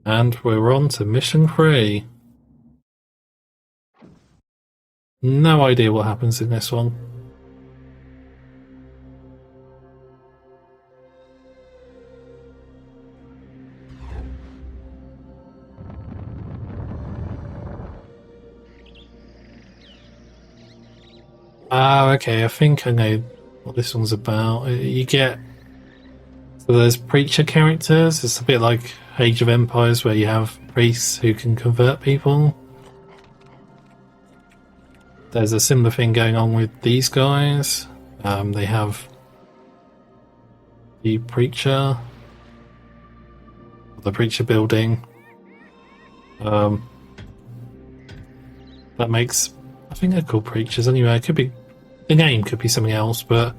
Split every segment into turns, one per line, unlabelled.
And we're on to mission 3. No idea what happens in this one. Okay, I think I know what this one's about. You get... So there's preacher characters. It's a bit like Age of Empires where you have priests who can convert people. There's a similar thing going on with these guys. They have the preacher building. That makes... I think they're called preachers anyway. It could be... The name could be something else, but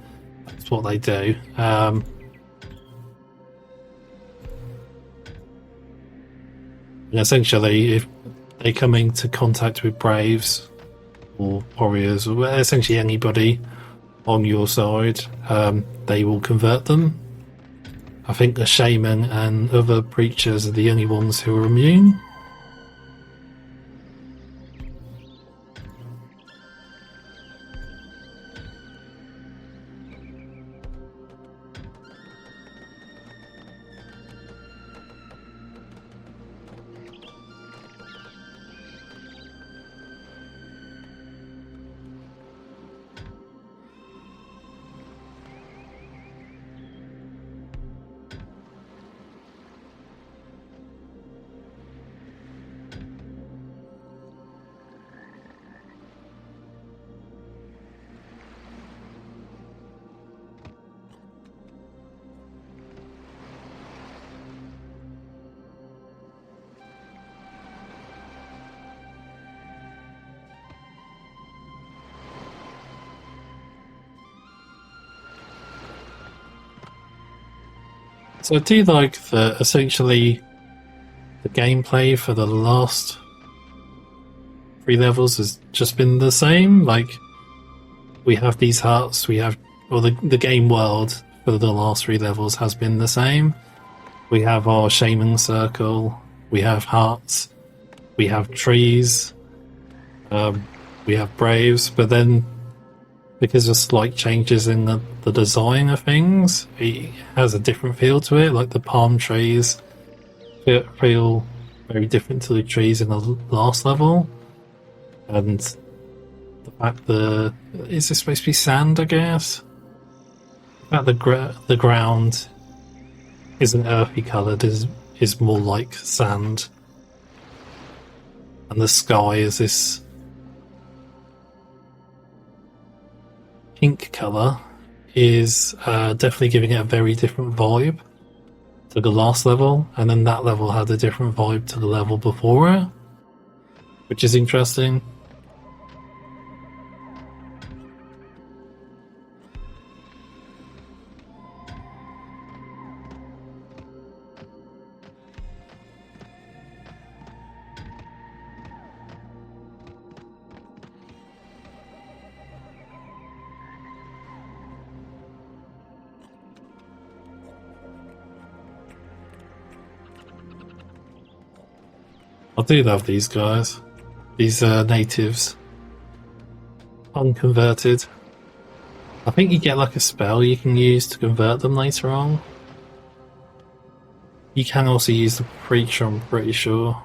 that's what they do. And essentially, if they come into contact with braves or warriors or essentially anybody on your side, they will convert them. I think the shaman and other preachers are the only ones who are immune. So I do like that essentially the gameplay for the last 3 levels has just been the same. Like, we have these huts, we have... Well, the game world for the last 3 levels has been the same. We have our shaman circle, we have huts, we have trees, we have braves, but then because of slight changes in the design of things, it has a different feel to it. Like the palm trees feel very different to the trees in the last level, and the fact is this supposed to be sand? I guess the fact the ground isn't earthy coloured is more like sand, and the sky is this pink colour is definitely giving it a very different vibe to the last level, and then that level had a different vibe to the level before it, which is interesting. I do love these guys. These natives. Unconverted. I think you get like a spell you can use to convert them later on. You can also use the preacher, I'm pretty sure.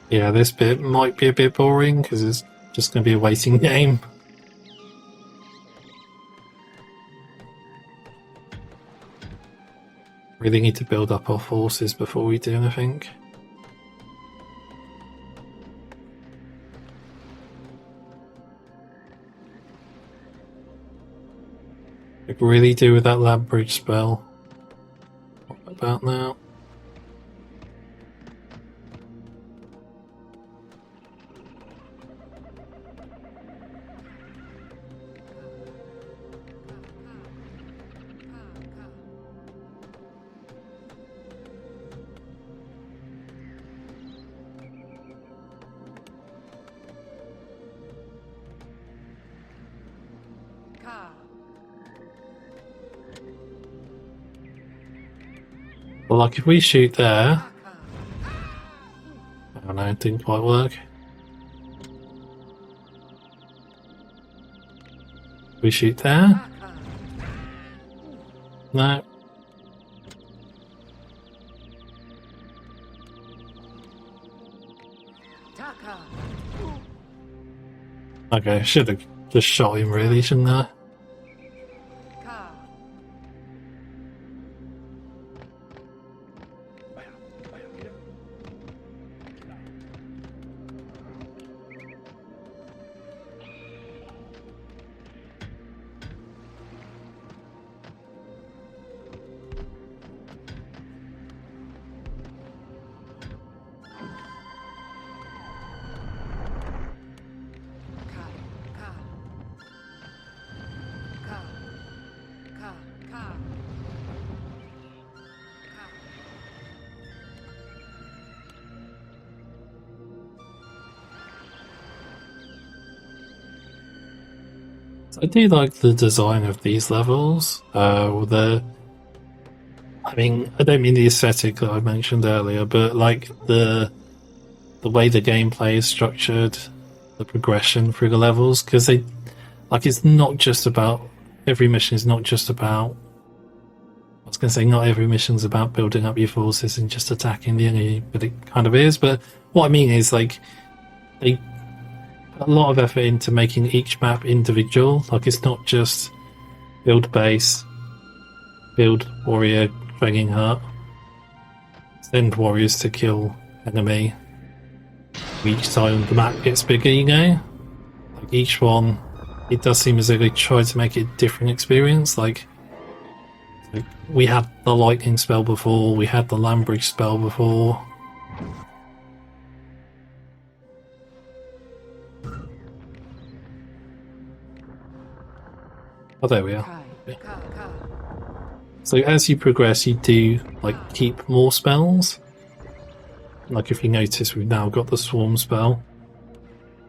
Yeah, this bit might be a bit boring because it's just going to be a waiting game. Really need to build up our forces before we do anything. I could really do with that lab bridge spell. What about now? Well, like if we shoot there... I don't know, it didn't quite work. We shoot there? No. Okay, should have just shot him really, shouldn't I? I do like the design of these levels. I mean, I don't mean the aesthetic that I mentioned earlier, but like the way the gameplay is structured, the progression through the levels, because they like it's not just about every mission is not just about. I was going to say not every mission's about building up your forces and just attacking the enemy, but it kind of is. But what I mean is like they a lot of effort into making each map individual. Like it's not just build base, build warrior, banging hut, send warriors to kill enemy. Each time the map gets bigger, you know? Like each one, it does seem as though they try to make it a different experience. Like we had the lightning spell before, we had the land bridge spell before. Oh, there we are. Yeah. So as you progress, you do like keep more spells. Like if you notice, we've now got the swarm spell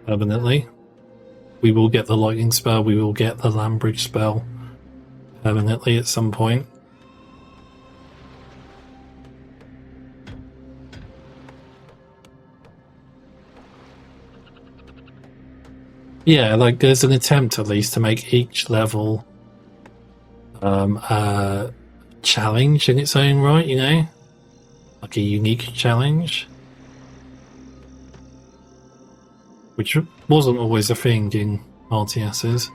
permanently. We will get the lightning spell. We will get the land bridge spell permanently at some point. Yeah, like there's an attempt at least to make each level a challenge in its own right, you know? Like a unique challenge. Which wasn't always a thing in RTSs.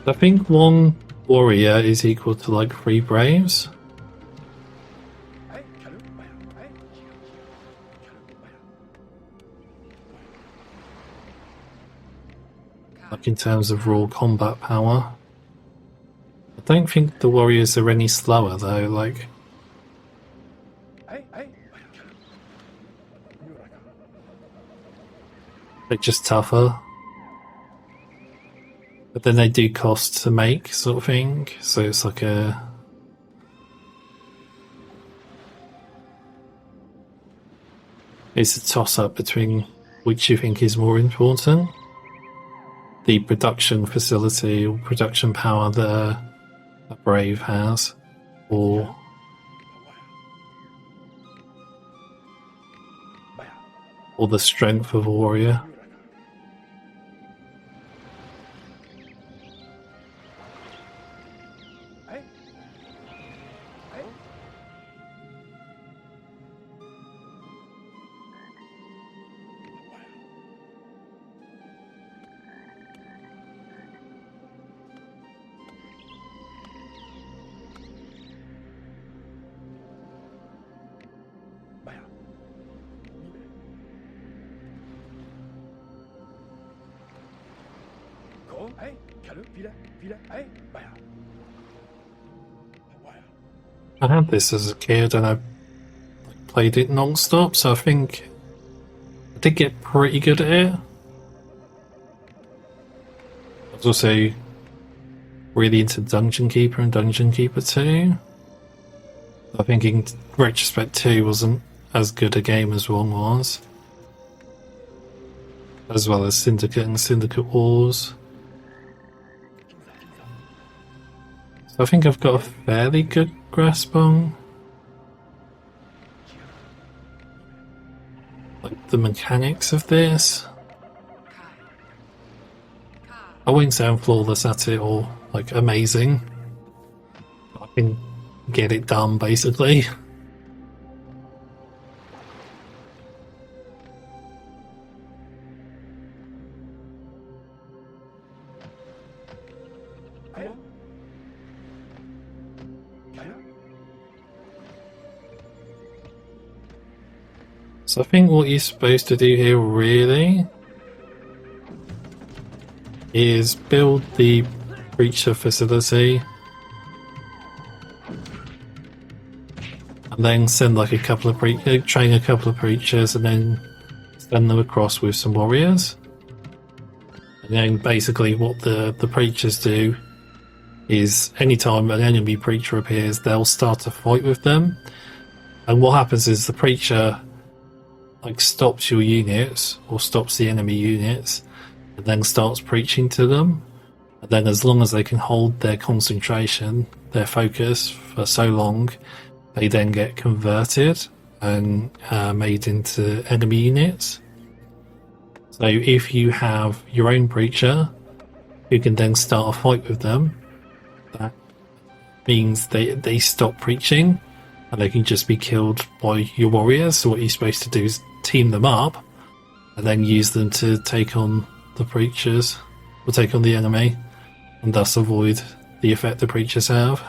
I think one warrior is equal to like 3 braves. Like in terms of raw combat power. I don't think the warriors are any slower though, like... They're just tougher. But then they do cost to make, sort of thing, so it's like a... It's a toss-up between which you think is more important. The production facility or production power that a Brave has, or or the strength of a warrior. I had this as a kid and I played it non-stop, so I think I did get pretty good at it. I was also really into Dungeon Keeper and Dungeon Keeper 2. I think in retrospect 2 wasn't as good a game as 1 was. As well as Syndicate and Syndicate Wars. So I think I've got a fairly good grasp on like the mechanics of this. I wouldn't say I'm flawless at it or like amazing. I can get it done basically. So I think what you're supposed to do here really is build the preacher facility and then send like a couple of train a couple of preachers and then send them across with some warriors. And then basically what the preachers do is anytime an enemy preacher appears, they'll start to fight with them. And what happens is the preacher like stops your units or stops the enemy units and then starts preaching to them, and then as long as they can hold their concentration, their focus for so long, they then get converted and made into enemy units. So if you have your own preacher who can then start a fight with them, that means they stop preaching and they can just be killed by your warriors. So what you're supposed to do is team them up and then use them to take on the preachers or take on the enemy and thus avoid the effect the preachers have.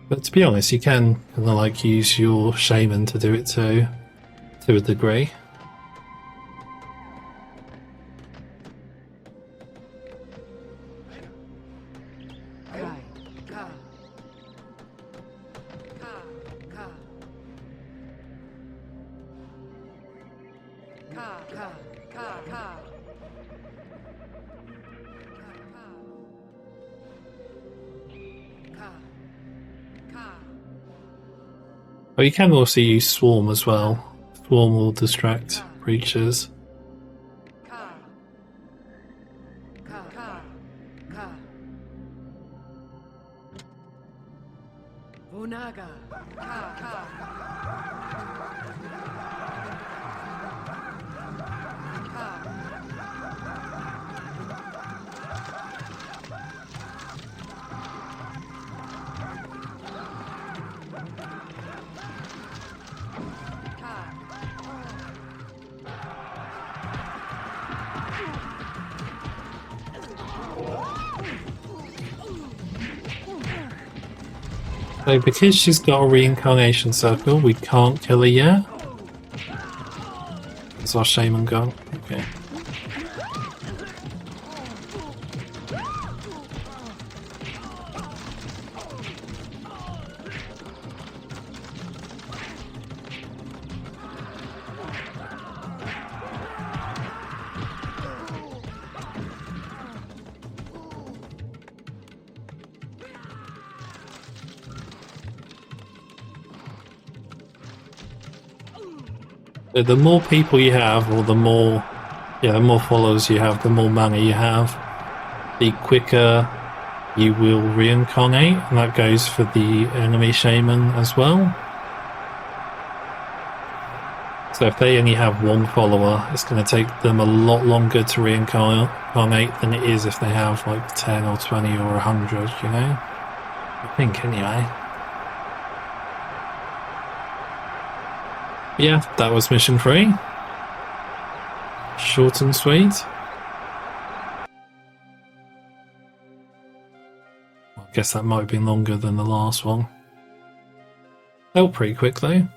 But to be honest, you can kind of like use your shaman to do it too, to a degree. But you can also use Swarm as well. Swarm will distract creatures. So because she's got a reincarnation circle, we can't kill her yet. Is our shaman gone? Okay. The more people you have, or the more followers you have, the more money you have, the quicker you will reincarnate, and that goes for the enemy shaman as well. So if they only have one follower, it's going to take them a lot longer to reincarnate than it is if they have like 10 or 20 or 100, you know? I think anyway. Yeah, that was mission 3. Short and sweet. I guess that might have been longer than the last one. Felt pretty quick though.